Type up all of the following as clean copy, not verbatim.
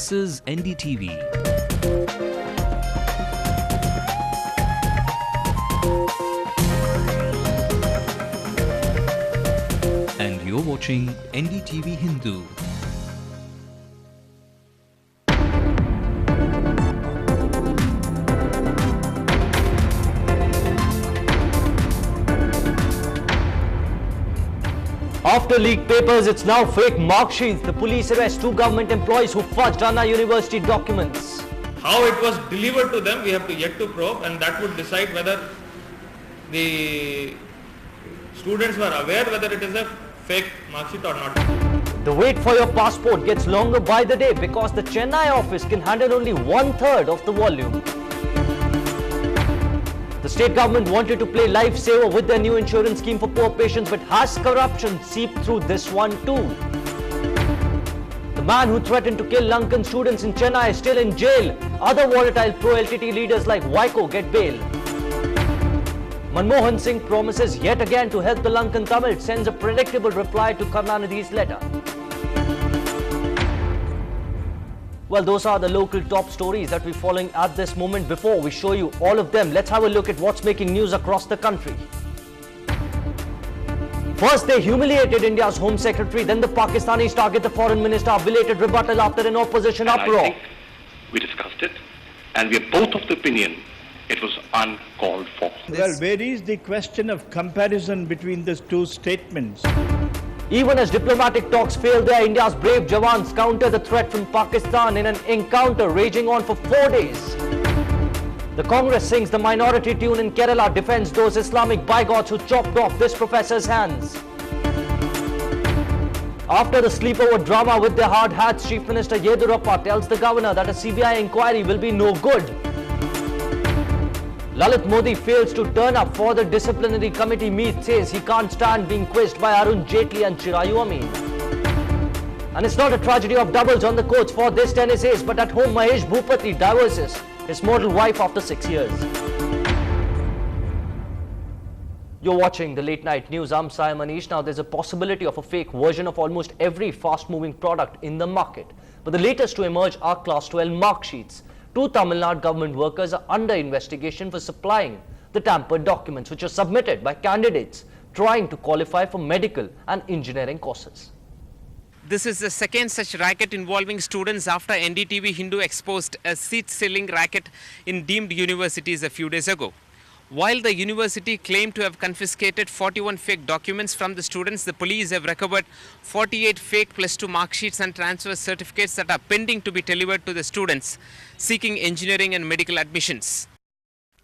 This is NDTV. And you're watching NDTV Hindu. After leaked papers, it's now fake mark sheets. The police arrest 2 government employees who fudged Anna University documents. How it was delivered to them, we have yet to probe, and that would decide whether the students were aware whether it is a fake mark sheet or not. The wait for your passport gets longer by the day because the Chennai office can handle only 1/3 of the volume. The state government wanted to play lifesaver with their new insurance scheme for poor patients, but has corruption seeped through this one too? The man who threatened to kill Lankan students in Chennai is still in jail. Other volatile pro-LTT leaders like Waiko get bail. Manmohan Singh promises yet again to help the Lankan Tamil, sends a predictable reply to Karunanidhi's letter. Well, those are the local top stories that we're following at this moment. Before we show you all of them, let's have a look at what's making news across the country. First, they humiliated India's Home Secretary, then the Pakistanis target the Foreign Minister, belated rebuttal after an opposition uproar. I think we discussed it, and we are both of the opinion it was uncalled for. Well, where is the question of comparison between these two statements? Even as diplomatic talks failed there, India's brave jawans countered the threat from Pakistan in an encounter raging on for 4 days. The Congress sings the minority tune in Kerala, defends those Islamic bigots who chopped off this professor's hands. After the sleepover drama with their hard hats, Chief Minister Yedurappa tells the governor that a CBI inquiry will be no good. Lalit Modi fails to turn up for the disciplinary committee meet, says he can't stand being quizzed by Arun Jaitley and Chirayu Amin. And it's not a tragedy of doubles on the courts for this tennis ace, but at home Mahesh Bhupati divorces his mortal wife after 6 years. You're watching the Late Night News. I'm Sai Manish. Now, there's a possibility of a fake version of almost every fast-moving product in the market. But the latest to emerge are Class 12 mark sheets. 2 Tamil Nadu government workers are under investigation for supplying the tampered documents, which are submitted by candidates trying to qualify for medical and engineering courses. This is the second such racket involving students after NDTV Hindu exposed a seat-selling racket in deemed universities a few days ago. While the university claimed to have confiscated 41 fake documents from the students, the police have recovered 48 fake +2 mark sheets and transfer certificates that are pending to be delivered to the students seeking engineering and medical admissions.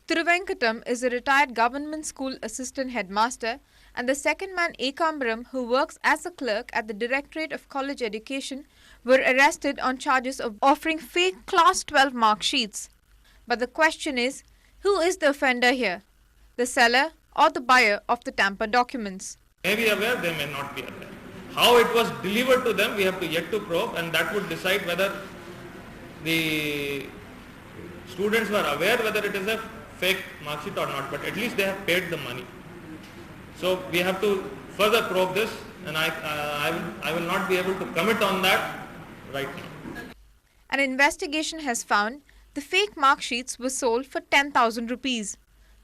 Thiruvenkatam is a retired government school assistant headmaster, and the second man Ekambaram, who works as a clerk at the Directorate of College Education, were arrested on charges of offering fake Class 12 mark sheets. But the question is, who is the offender here? The seller or the buyer of the tampered documents? May be aware, they may not be aware. How it was delivered to them, we have yet to probe, and that would decide whether the students were aware whether it is a fake mark sheet or not, but at least they have paid the money. So we have to further probe this, and I will not be able to commit on that right now. An investigation has found the fake mark sheets were sold for 10,000 rupees.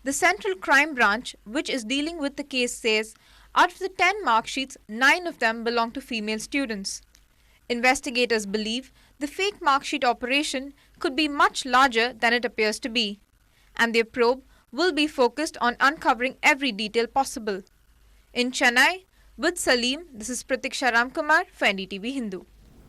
The Central Crime Branch, which is dealing with the case, says out of the 10 mark sheets, 9 of them belong to female students. Investigators believe the fake mark sheet operation could be much larger than it appears to be, and their probe will be focused on uncovering every detail possible. In Chennai, with Salim, this is Pratiksha Ramkumar for NDTV Hindu.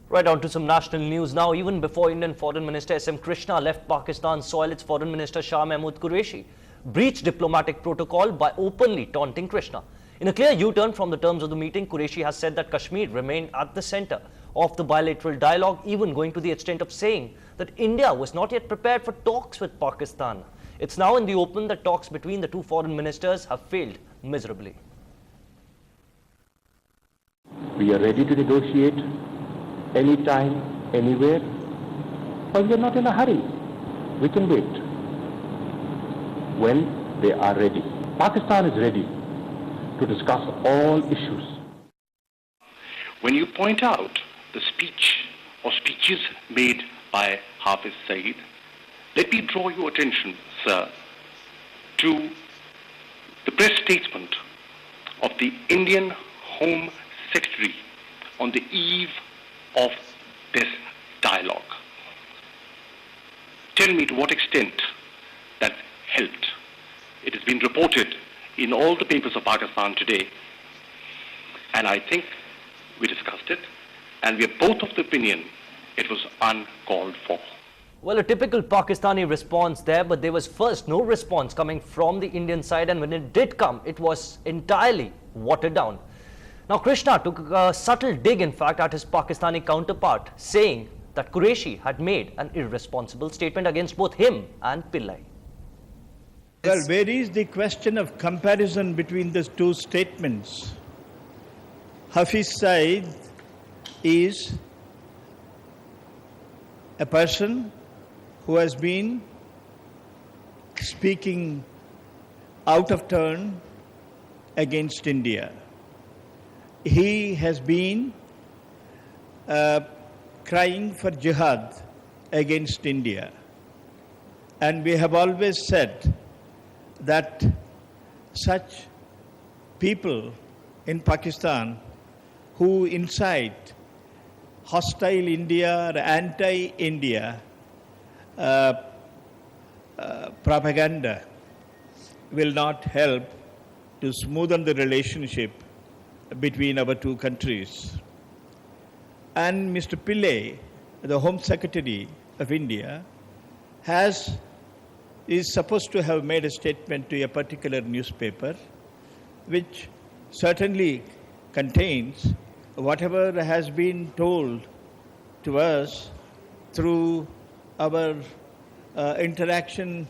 Right on to some national news now. Even before Indian Foreign Minister S.M. Krishna left Pakistan's soil, its Foreign Minister Shah Mahmood Qureshi breached diplomatic protocol by openly taunting Krishna. In a clear U-turn from the terms of the meeting, Qureshi has said that Kashmir remained at the center of the bilateral dialogue, even going to the extent of saying that India was not yet prepared for talks with Pakistan. It's now in the open that talks between the 2 foreign ministers have failed miserably. We are ready to negotiate anytime, anywhere, but we are not in a hurry. We can wait when they are ready. Pakistan is ready to discuss all issues. When you point out the speech or speeches made by Hafiz Saeed. Let me draw your attention, sir, to the press statement of the Indian Home Secretary on the eve of this dialogue. Tell me to what extent that helped. It has been reported in all the papers of Pakistan today, and I think we discussed it, and we are both of the opinion it was uncalled for. Well, a typical Pakistani response there, but there was first no response coming from the Indian side, and when it did come, it was entirely watered down. Now, Krishna took a subtle dig, in fact, at his Pakistani counterpart, saying that Qureshi had made an irresponsible statement against both him and Pillai. Well, where is the question of comparison between the two statements? Hafiz Saeed is a person who has been speaking out of turn against India. He has been crying for jihad against India. And we have always said that such people in Pakistan who incite hostile India or anti-India propaganda will not help to smoothen the relationship between our two countries. And Mr. Pillai, the Home Secretary of India, is supposed to have made a statement to a particular newspaper, which certainly contains whatever has been told to us through our interaction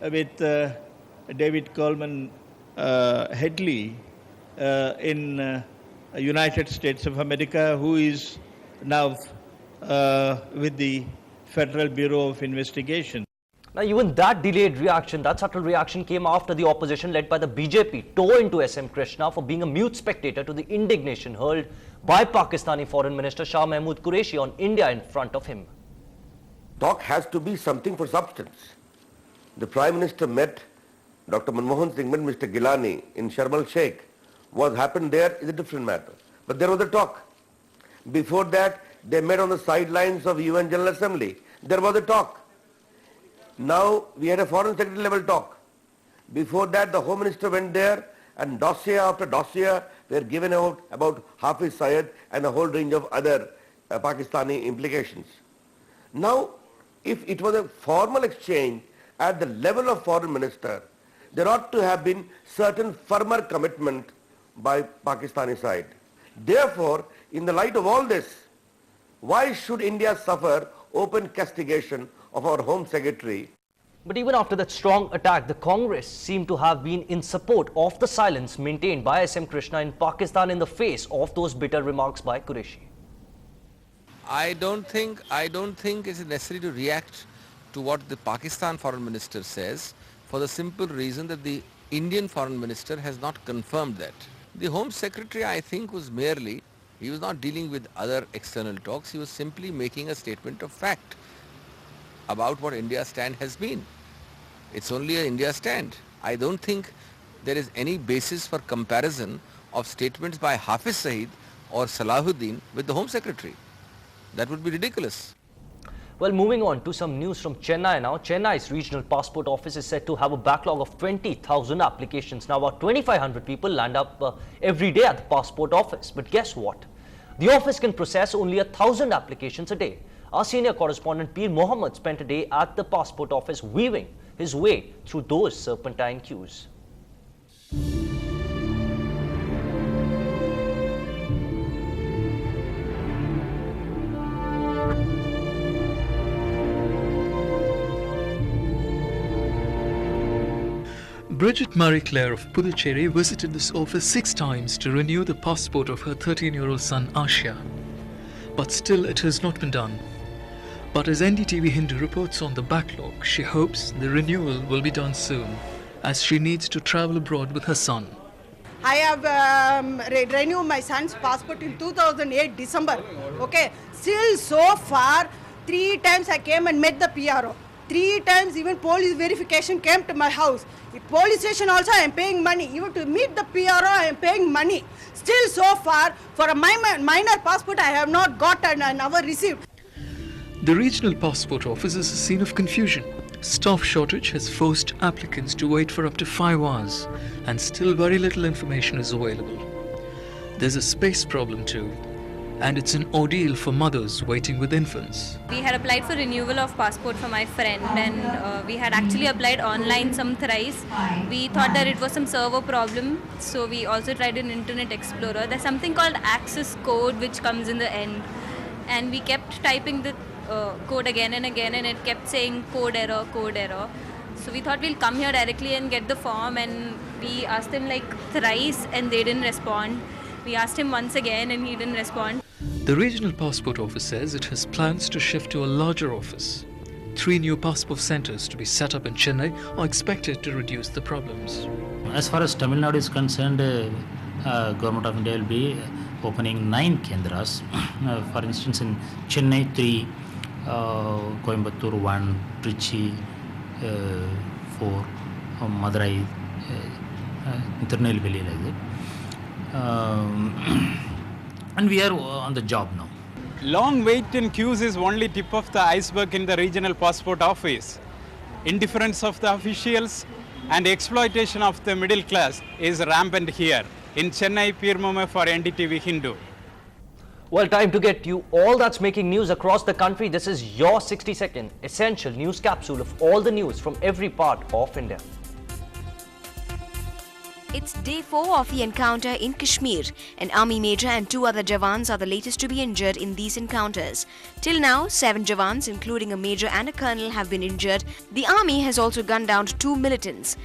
with David Coleman Headley in United States of America, who is now with the Federal Bureau of Investigation. Now, even that delayed reaction, that subtle reaction came after the opposition led by the BJP tore into SM Krishna for being a mute spectator to the indignation hurled by Pakistani Foreign Minister Shah Mahmood Qureshi on India in front of him. Talk has to be something for substance. The Prime Minister met Dr. Manmohan Singh, met Mr. Gilani in Sharm el-Sheikh. What happened there is a different matter. But there was a talk. Before that, they met on the sidelines of UN General Assembly. There was a talk. Now we had a Foreign Secretary level talk. Before that, the Home Minister went there, and dossier after dossier were given out about Hafiz Saeed and a whole range of other Pakistani implications. Now, if it was a formal exchange at the level of Foreign Minister, there ought to have been certain firmer commitment by Pakistani side. Therefore, in the light of all this, why should India suffer open castigation of our Home Secretary? But even after that strong attack, the Congress seemed to have been in support of the silence maintained by SM Krishna in Pakistan in the face of those bitter remarks by Qureshi. I don't think it's necessary to react to what the Pakistan Foreign Minister says, for the simple reason that the Indian Foreign Minister has not confirmed that. The Home Secretary, I think, he was not dealing with other external talks, he was simply making a statement of fact about what India's stand has been. It's only an India stand. I don't think there is any basis for comparison of statements by Hafiz Saeed or Salahuddin with the Home Secretary. That would be ridiculous. Well, moving on to some news from Chennai now. Chennai's regional passport office is said to have a backlog of 20,000 applications. Now, about 2,500 people land up every day at the passport office. But guess what? The office can process only 1,000 applications a day. Our senior correspondent Peer Mohammed spent a day at the passport office weaving his way through those serpentine queues. Bridget Marie Claire of Puducherry visited this office 6 times to renew the passport of her 13-year-old son Ashia. But still it has not been done. But as NDTV Hindu reports on the backlog, she hopes the renewal will be done soon, as she needs to travel abroad with her son. I have renewed my son's passport in 2008 December. Okay, still so far 3 times I came and met the PRO. 3 times even police verification came to my house. The police station also I am paying money. Even to meet the PRO I am paying money. Still so far for a minor passport I have not got and I never received. The regional passport office is a scene of confusion. Staff shortage has forced applicants to wait for up to 5 hours, and still very little information is available. There's a space problem too, and it's an ordeal for mothers waiting with infants. We had applied for renewal of passport for my friend, and we had actually applied online some thrice. We thought that it was some server problem, so we also tried an Internet Explorer. There's something called access code which comes in the end, and we kept typing the code again and again, and it kept saying code error, code error. So we thought we'll come here directly and get the form, and we asked them like thrice and they didn't respond. We asked him once again and he didn't respond. The regional passport office says it has plans to shift to a larger office. 3 new passport centers to be set up in Chennai are expected to reduce the problems. As far as Tamil Nadu is concerned, Government of India will be opening 9 kendras. For instance, in Chennai 3, Coimbatore 1, Trichy 4, Madurai, Tirunelveli like that. And we are on the job now. Long wait in queues is only tip of the iceberg in the regional passport office. Indifference of the officials and exploitation of the middle class is rampant here. In Chennai, Peermome for NDTV Hindu. Well, time to get you all that's making news across the country. This is your 60-second essential news capsule of all the news from every part of India. It's day 4 of the encounter in Kashmir. An army major and 2 other Jawans are the latest to be injured in these encounters. Till now, 7 Jawans, including a major and a colonel, have been injured. The army has also gunned down 2 militants.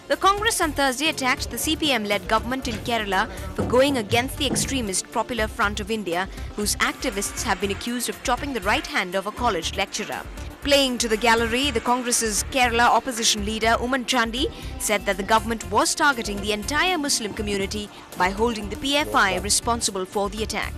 The Congress on Thursday attacked the CPM-led government in Kerala for going against the extremist Popular Front of India, whose activists have been accused of chopping the right hand of a college lecturer. Playing to the gallery, the Congress's Kerala opposition leader Uman Chandi said that the government was targeting the entire Muslim community by holding the PFI responsible for the attack.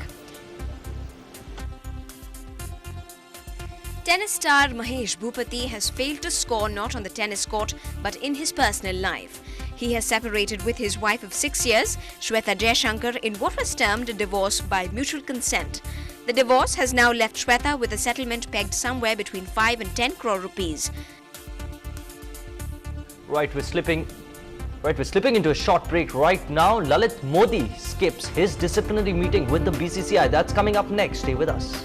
Tennis star Mahesh Bhupati has failed to score not on the tennis court but in his personal life. He has separated with his wife of 6 years, Shweta Jayashankar, in what was termed a divorce by mutual consent. The divorce has now left Shweta with a settlement pegged somewhere between 5 and 10 crore rupees. Right, we're slipping into a short break right now. Lalit Modi skips his disciplinary meeting with the BCCI. That's coming up next. Stay with us.